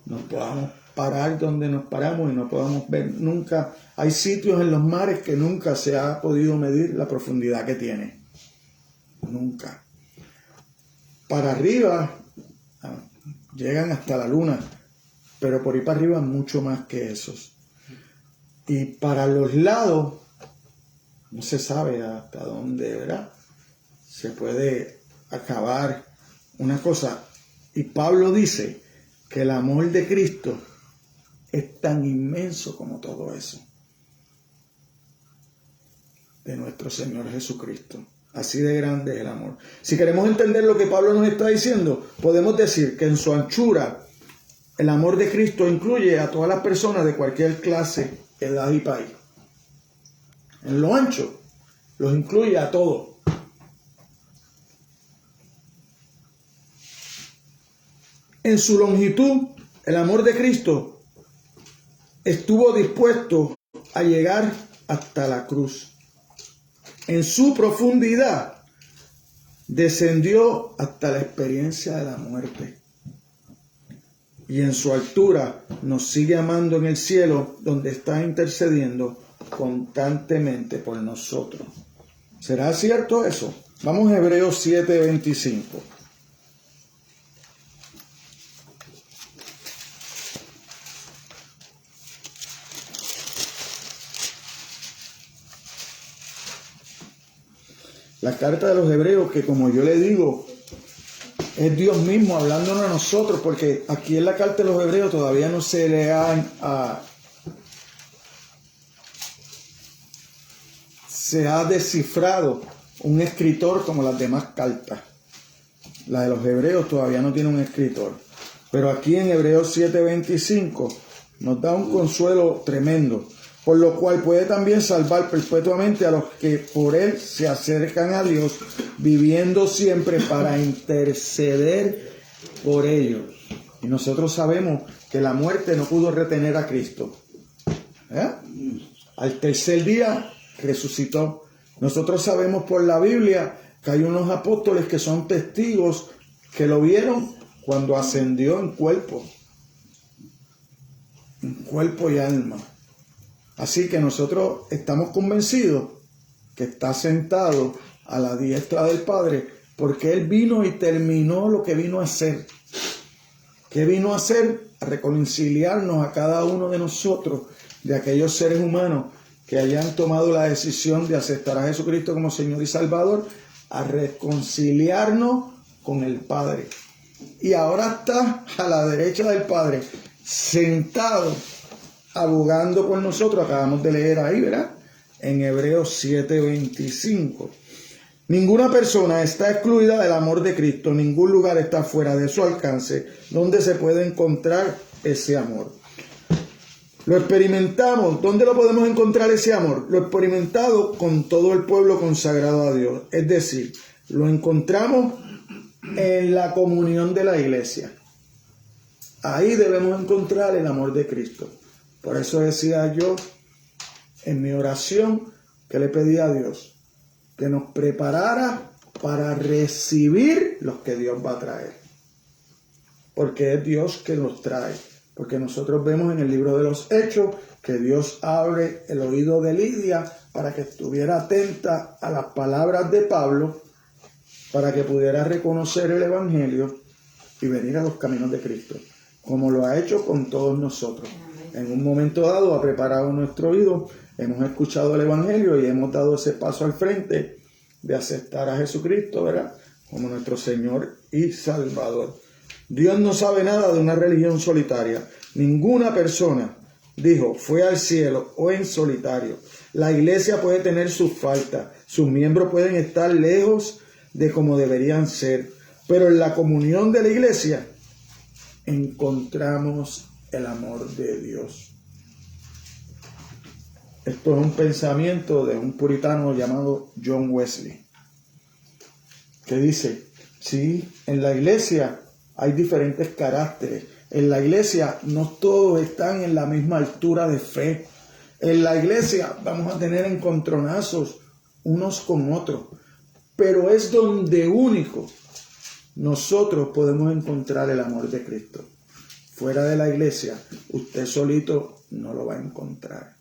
nos podamos parar donde nos paramos y no podamos ver nunca. Hay sitios en los mares que nunca se ha podido medir la profundidad que tiene. Nunca. Para arriba llegan hasta la luna, pero por ahí para arriba mucho más que esos. Y para los lados no se sabe hasta dónde, ¿verdad?, se puede acabar una cosa. Y Pablo dice que el amor de Cristo es tan inmenso como todo eso, de nuestro Señor Jesucristo. Así de grande es el amor. Si queremos entender lo que Pablo nos está diciendo, podemos decir que en su anchura, el amor de Cristo incluye a todas las personas de cualquier clase, edad y país. En lo ancho, los incluye a todos. En su longitud, el amor de Cristo estuvo dispuesto a llegar hasta la cruz. En su profundidad, descendió hasta la experiencia de la muerte. Y en su altura, nos sigue amando en el cielo, donde está intercediendo constantemente por nosotros. ¿Será cierto eso? Vamos a Hebreos 7:25. La carta de los Hebreos, que como yo le digo, es Dios mismo hablándonos a nosotros, porque aquí en la carta de los Hebreos todavía no se le se ha descifrado un escritor como las demás cartas. La de los Hebreos todavía no tiene un escritor. Pero aquí en Hebreos 7:25 nos da un consuelo tremendo, por lo cual puede también salvar perpetuamente a los que por él se acercan a Dios, viviendo siempre para interceder por ellos. Y nosotros sabemos que la muerte no pudo retener a Cristo. Al tercer día resucitó. Nosotros sabemos por la Biblia que hay unos apóstoles que son testigos que lo vieron cuando ascendió en cuerpo y alma. Así que nosotros estamos convencidos que está sentado a la diestra del Padre, porque Él vino y terminó lo que vino a hacer. ¿Qué vino a hacer? A reconciliarnos a cada uno de nosotros, de aquellos seres humanos que hayan tomado la decisión de aceptar a Jesucristo como Señor y Salvador, a reconciliarnos con el Padre. Y ahora está a la derecha del Padre, sentado, abogando por nosotros. Acabamos de leer ahí, ¿verdad? En Hebreos 7:25. Ninguna persona está excluida del amor de Cristo, ningún lugar está fuera de su alcance, donde se puede encontrar ese amor. Lo experimentamos. ¿Dónde lo podemos encontrar ese amor? Lo experimentado con todo el pueblo consagrado a Dios. Es decir, lo encontramos en la comunión de la iglesia. Ahí debemos encontrar el amor de Cristo. Por eso decía yo en mi oración que le pedí a Dios que nos preparara para recibir los que Dios va a traer. Porque es Dios que los trae. Porque nosotros vemos en el libro de los Hechos que Dios abre el oído de Lidia para que estuviera atenta a las palabras de Pablo, para que pudiera reconocer el Evangelio y venir a los caminos de Cristo, como lo ha hecho con todos nosotros. En un momento dado ha preparado nuestro oído, hemos escuchado el Evangelio y hemos dado ese paso al frente de aceptar a Jesucristo, ¿verdad?, como nuestro Señor y Salvador. Dios no sabe nada de una religión solitaria. Ninguna persona, dijo, fue al cielo o en solitario. La iglesia puede tener sus faltas, sus miembros pueden estar lejos de como deberían ser, pero en la comunión de la iglesia encontramos el amor de Dios. Esto es un pensamiento de un puritano llamado John Wesley, que dice, sí, en la iglesia hay diferentes caracteres. En la iglesia no todos están en la misma altura de fe. En la iglesia vamos a tener encontronazos unos con otros, pero es donde único nosotros podemos encontrar el amor de Cristo. Fuera de la iglesia, usted solito no lo va a encontrar.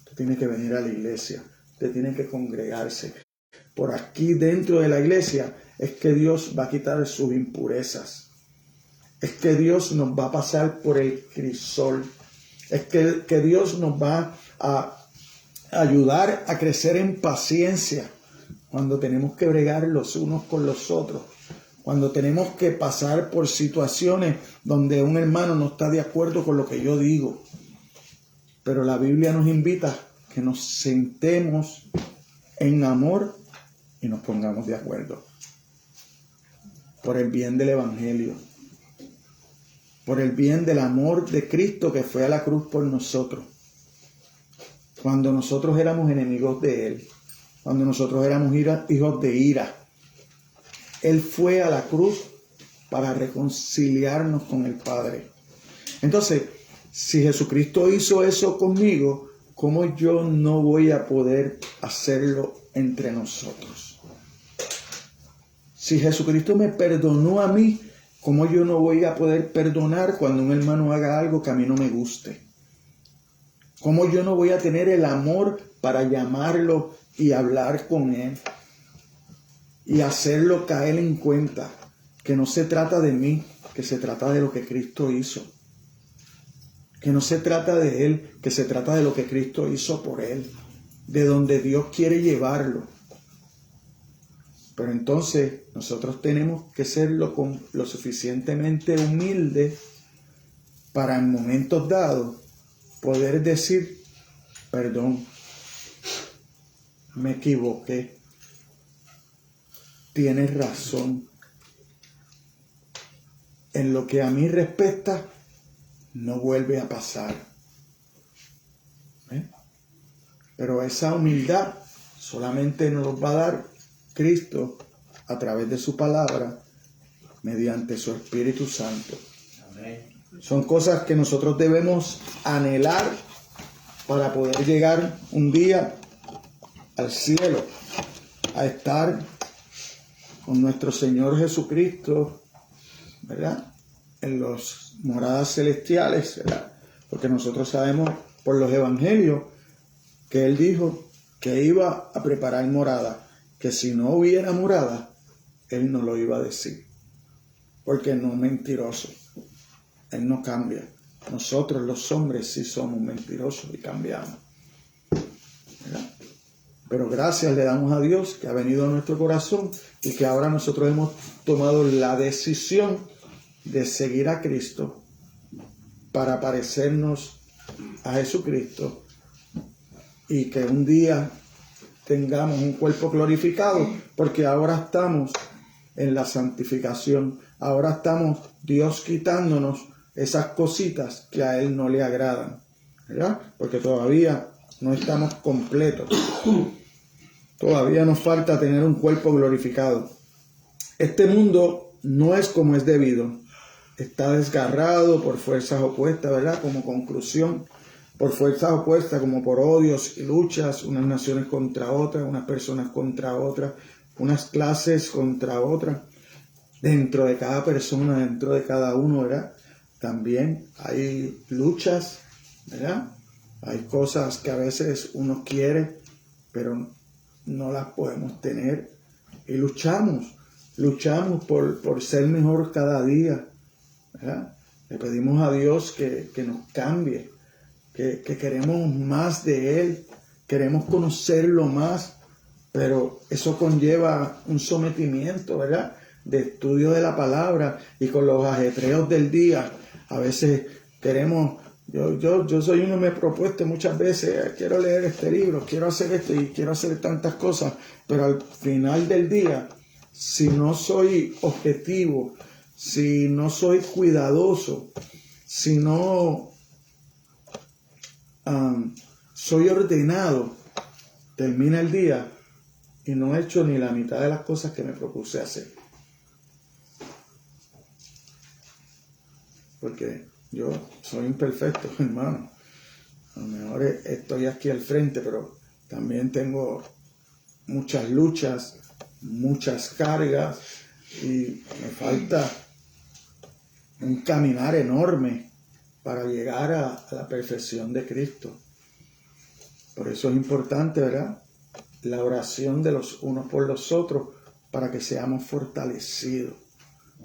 Usted tiene que venir a la iglesia, usted tiene que congregarse. Por aquí dentro de la iglesia es que Dios va a quitar sus impurezas. Es que Dios nos va a pasar por el crisol. Es que Dios nos va a ayudar a crecer en paciencia cuando tenemos que bregar los unos con los otros. Cuando tenemos que pasar por situaciones donde un hermano no está de acuerdo con lo que yo digo. Pero la Biblia nos invita a que nos sentemos en amor y nos pongamos de acuerdo. Por el bien del Evangelio. Por el bien del amor de Cristo que fue a la cruz por nosotros. Cuando nosotros éramos enemigos de Él. Cuando nosotros éramos hijos de ira. Él fue a la cruz para reconciliarnos con el Padre. Entonces, si Jesucristo hizo eso conmigo, ¿cómo yo no voy a poder hacerlo entre nosotros? Si Jesucristo me perdonó a mí, ¿cómo yo no voy a poder perdonar cuando un hermano haga algo que a mí no me guste? ¿Cómo yo no voy a tener el amor para llamarlo y hablar con él? Y hacerlo caer en cuenta que no se trata de mí, que se trata de lo que Cristo hizo. Que no se trata de él, que se trata de lo que Cristo hizo por él. De donde Dios quiere llevarlo. Pero entonces nosotros tenemos que ser lo suficientemente humildes para en momentos dados poder decir, perdón, me equivoqué. Tienes razón. En lo que a mí respecta, no vuelve a pasar. Pero esa humildad solamente nos va a dar Cristo a través de su palabra mediante su Espíritu Santo. Amén. Son cosas que nosotros debemos anhelar para poder llegar un día al cielo, a estar con nuestro Señor Jesucristo, ¿verdad? En las moradas celestiales, ¿verdad? Porque nosotros sabemos por los evangelios que Él dijo que iba a preparar morada, que si no hubiera morada, Él no lo iba a decir, porque no es mentiroso. Él no cambia. Nosotros los hombres sí somos mentirosos y cambiamos, ¿verdad? Pero gracias le damos a Dios que ha venido a nuestro corazón y que ahora nosotros hemos tomado la decisión de seguir a Cristo para parecernos a Jesucristo y que un día tengamos un cuerpo glorificado, porque ahora estamos en la santificación. Ahora estamos Dios quitándonos esas cositas que a Él no le agradan, ¿verdad? Porque todavía no estamos completos. Todavía nos falta tener un cuerpo glorificado. Este mundo no es como es debido. Está desgarrado por fuerzas opuestas, ¿verdad? Como conclusión, por fuerzas opuestas, como por odios y luchas, unas naciones contra otras, unas personas contra otras, unas clases contra otras. Dentro de cada persona, dentro de cada uno, ¿verdad? También hay luchas, ¿verdad? Hay cosas que a veces uno quiere, pero no las podemos tener. Y luchamos por ser mejor cada día, ¿verdad? Le pedimos a Dios que nos cambie, que queremos más de Él, queremos conocerlo más, pero eso conlleva un sometimiento, ¿verdad? De estudio de la palabra, y con los ajetreos del día, a veces queremos, yo soy uno, me he propuesto muchas veces, quiero leer este libro, quiero hacer esto y quiero hacer tantas cosas, pero al final del día, si no soy objetivo, si no soy cuidadoso, si no soy ordenado, termina el día y no he hecho ni la mitad de las cosas que me propuse hacer. Porque yo soy imperfecto, hermano. A lo mejor estoy aquí al frente, pero también tengo muchas luchas, muchas cargas, y me falta un caminar enorme para llegar a la perfección de Cristo. Por eso es importante, ¿verdad?, la oración de los unos por los otros, para que seamos fortalecidos,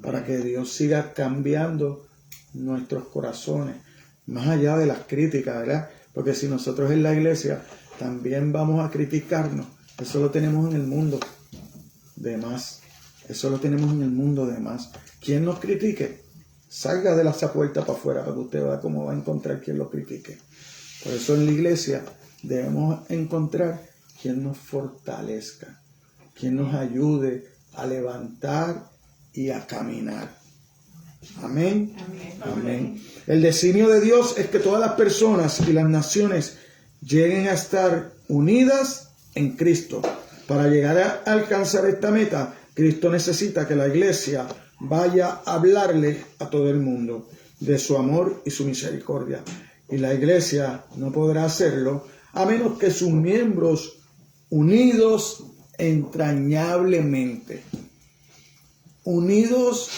para que Dios siga cambiando nuestros corazones, más allá de las críticas, ¿verdad? Porque si nosotros en la iglesia también vamos a criticarnos, eso lo tenemos en el mundo de más. Eso lo tenemos en el mundo de más. Quien nos critique, salga de esa puerta para afuera, para que usted vea cómo va a encontrar quien lo critique. Por eso en la iglesia debemos encontrar quien nos fortalezca, quien nos ayude a levantar y a caminar. Amén. Amén. Amén. El designio de Dios es que todas las personas y las naciones lleguen a estar unidas en Cristo. Para llegar a alcanzar esta meta, Cristo necesita que la iglesia vaya a hablarle a todo el mundo de su amor y su misericordia. Y la iglesia no podrá hacerlo a menos que sus miembros unidos entrañablemente, unidos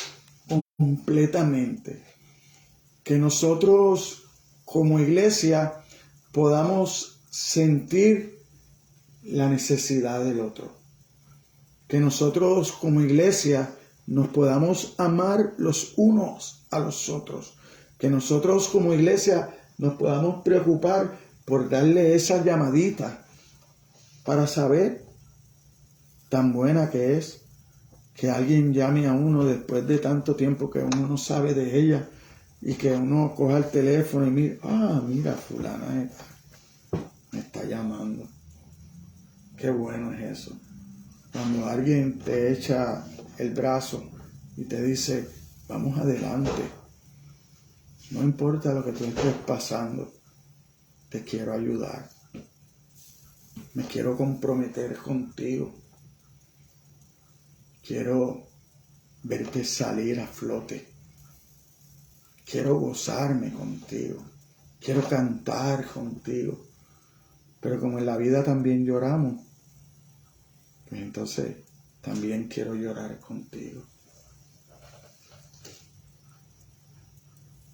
completamente, que nosotros como iglesia podamos sentir la necesidad del otro, que nosotros como iglesia nos podamos amar los unos a los otros, que nosotros como iglesia nos podamos preocupar por darle esa llamadita para saber tan buena que es que alguien llame a uno después de tanto tiempo que uno no sabe de ella, y que uno coja el teléfono y mire, mira, fulana me está llamando. Qué bueno es eso. Cuando alguien te echa el brazo y te dice, vamos adelante, no importa lo que tú estés pasando, te quiero ayudar, me quiero comprometer contigo, quiero verte salir a flote. Quiero gozarme contigo. Quiero cantar contigo. Pero como en la vida también lloramos, pues entonces también quiero llorar contigo.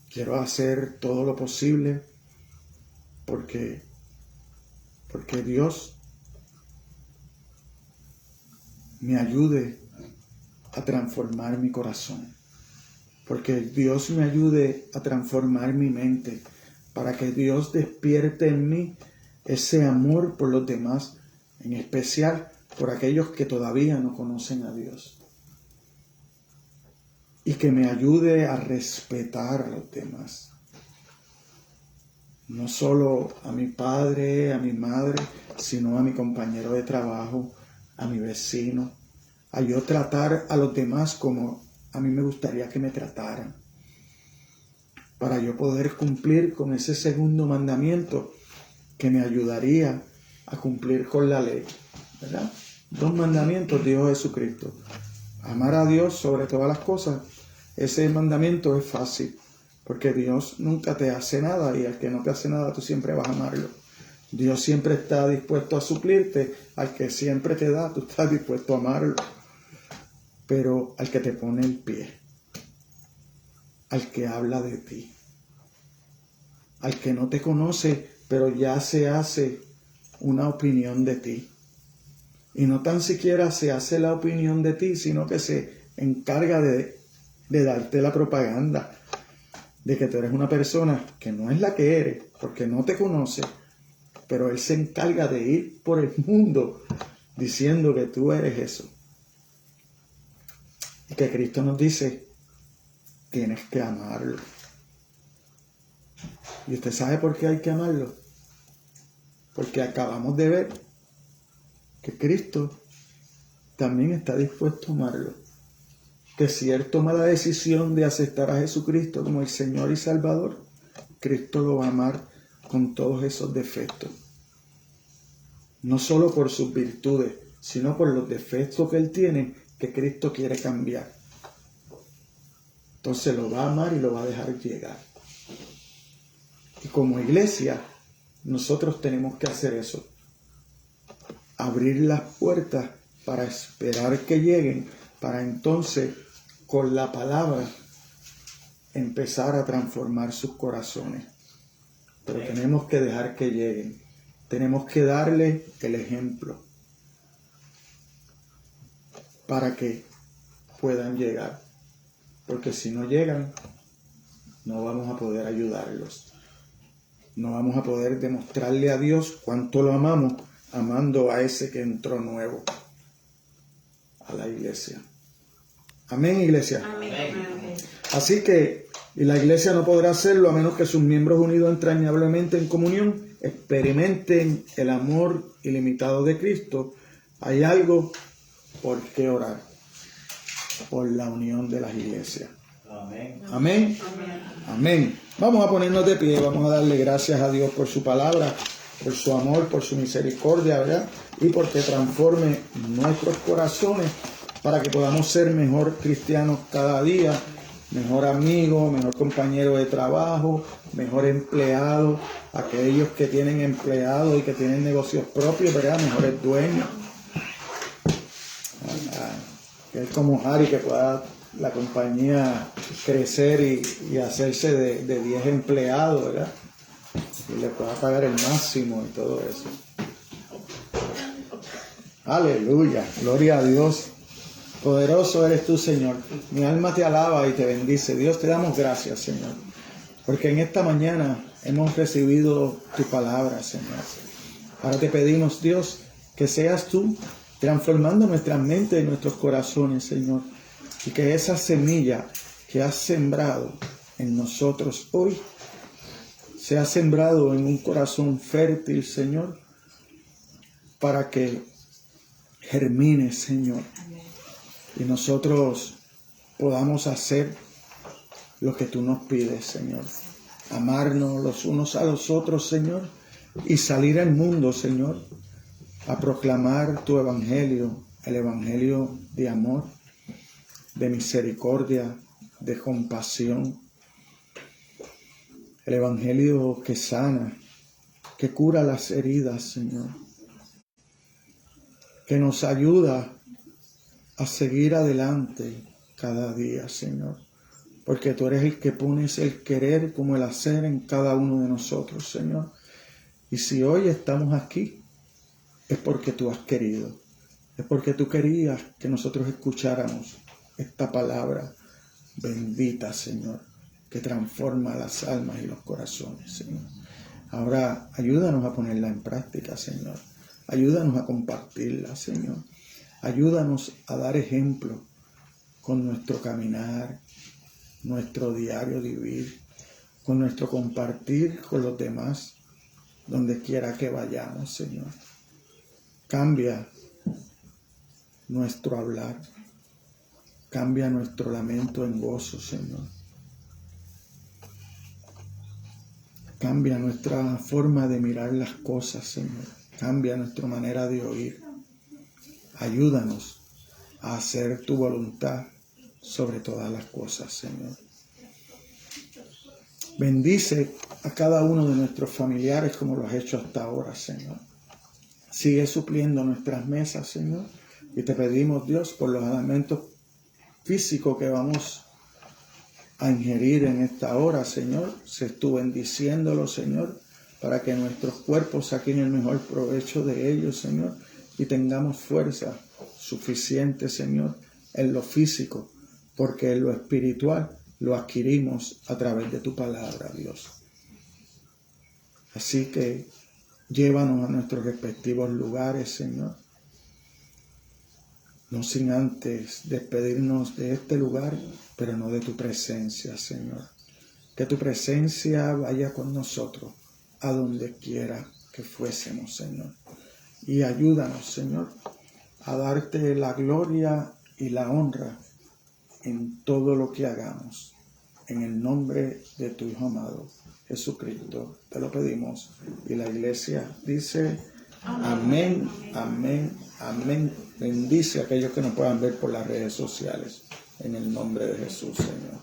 Quiero hacer todo lo posible porque Dios me ayude a transformar mi corazón. Porque Dios me ayude a transformar mi mente. Para que Dios despierte en mí ese amor por los demás, en especial por aquellos que todavía no conocen a Dios. Y que me ayude a respetar a los demás. No solo a mi padre, a mi madre, sino a mi compañero de trabajo, a mi vecino. A yo tratar a los demás como a mí me gustaría que me trataran. Para yo poder cumplir con ese segundo mandamiento que me ayudaría a cumplir con la ley. ¿Verdad? 2 mandamientos dio Jesucristo. Amar a Dios sobre todas las cosas. Ese mandamiento es fácil, porque Dios nunca te hace nada y al que no te hace nada tú siempre vas a amarlo. Dios siempre está dispuesto a suplirte, al que siempre te da tú estás dispuesto a amarlo. Pero al que te pone el pie, al que habla de ti, al que no te conoce, pero ya se hace una opinión de ti. Y no tan siquiera se hace la opinión de ti, sino que se encarga de darte la propaganda de que tú eres una persona que no es la que eres, porque no te conoce, pero él se encarga de ir por el mundo diciendo que tú eres eso. Y que Cristo nos dice, tienes que amarlo. ¿Y usted sabe por qué hay que amarlo? Porque acabamos de ver que Cristo también está dispuesto a amarlo. Que si Él toma la decisión de aceptar a Jesucristo como el Señor y Salvador, Cristo lo va a amar con todos esos defectos. No solo por sus virtudes, sino por los defectos que Él tiene, que Cristo quiere cambiar. Entonces lo va a amar y lo va a dejar llegar. Y como iglesia, nosotros tenemos que hacer eso. Abrir las puertas para esperar que lleguen, para entonces, con la palabra, empezar a transformar sus corazones. Pero tenemos que dejar que lleguen. Tenemos que darle el ejemplo para que puedan llegar. Porque si no llegan, no vamos a poder ayudarlos. No vamos a poder demostrarle a Dios cuánto lo amamos, amando a ese que entró nuevo a la iglesia. Amén, iglesia. Amén. Así que, y la iglesia no podrá hacerlo a menos que sus miembros unidos entrañablemente en comunión experimenten el amor ilimitado de Cristo. Hay algo por qué orar, por la unión de las iglesias. Amén. Amén. Amén. Vamos a ponernos de pie, vamos a darle gracias a Dios por su palabra, por su amor, por su misericordia, ¿verdad? Y porque transforme nuestros corazones para que podamos ser mejor cristianos cada día, mejor amigo, mejor compañero de trabajo, mejor empleado, aquellos que tienen empleados y que tienen negocios propios, ¿verdad? Mejores dueños. Que es como Harry, que pueda la compañía crecer y hacerse de 10 empleados, ¿verdad? Y le pueda pagar el máximo y todo eso. Aleluya, gloria a Dios. Poderoso eres tú, Señor. Mi alma te alaba y te bendice. Dios, te damos gracias, Señor. Porque en esta mañana hemos recibido tu palabra, Señor. Ahora te pedimos, Dios, que seas tú transformando nuestras mentes y nuestros corazones, Señor. Y que esa semilla que has sembrado en nosotros hoy sea sembrado en un corazón fértil, Señor, para que germine, Señor. Y nosotros podamos hacer lo que tú nos pides, Señor. Amarnos los unos a los otros, Señor, y salir al mundo, Señor, a proclamar tu evangelio, el evangelio de amor, de misericordia, de compasión. El Evangelio que sana, que cura las heridas, Señor. Que nos ayuda a seguir adelante cada día, Señor. Porque tú eres el que pones el querer como el hacer en cada uno de nosotros, Señor. Y si hoy estamos aquí, es porque tú has querido. Es porque tú querías que nosotros escucháramos esta palabra bendita, Señor, que transforma las almas y los corazones, Señor. Ahora, ayúdanos a ponerla en práctica, Señor. Ayúdanos a compartirla, Señor. Ayúdanos a dar ejemplo con nuestro caminar, nuestro diario vivir, con nuestro compartir con los demás, donde quiera que vayamos, Señor. Cambia nuestro hablar, cambia nuestro lamento en gozo, Señor. Cambia nuestra forma de mirar las cosas, Señor. Cambia nuestra manera de oír. Ayúdanos a hacer tu voluntad sobre todas las cosas, Señor. Bendice a cada uno de nuestros familiares como lo has hecho hasta ahora, Señor. Sigue supliendo nuestras mesas, Señor. Y te pedimos, Dios, por los alimentos físicos que vamos a ingerir en esta hora, Señor. Se estuvo bendiciéndolo, Señor, para que nuestros cuerpos saquen el mejor provecho de ellos, Señor, y tengamos fuerza suficiente, Señor, en lo físico, porque en lo espiritual lo adquirimos a través de tu palabra, Dios. Así que llévanos a nuestros respectivos lugares, Señor. No sin antes despedirnos de este lugar, pero no de tu presencia, Señor. Que tu presencia vaya con nosotros a donde quiera que fuésemos, Señor. Y ayúdanos, Señor, a darte la gloria y la honra en todo lo que hagamos. En el nombre de tu Hijo amado, Jesucristo, te lo pedimos. Y la iglesia dice, amén, amén, amén. Bendice a aquellos que nos puedan ver por las redes sociales. En el nombre de Jesús, Señor.